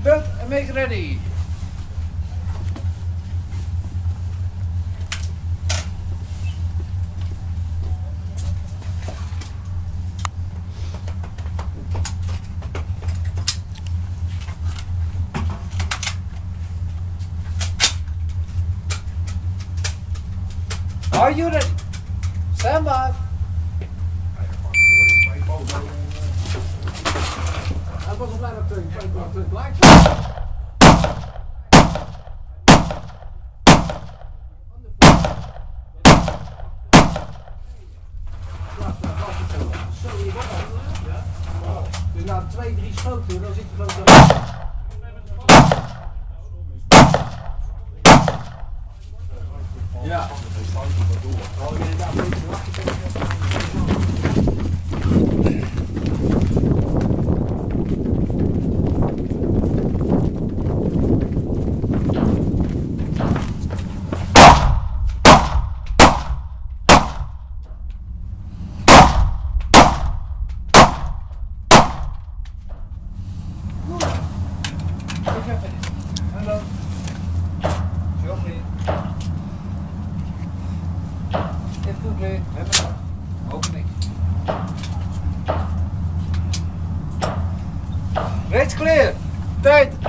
But make ready. Are you ready? Stand by. Hij was al bijna tegelijk. Dus na 2, 3 schoten, dan zit je gewoon zo. Ja. Oh, nee, daar moet je wachten. Hallo. Joffrey. Even goed mee. Opening. Reeds clear. Tijd 4-7-0.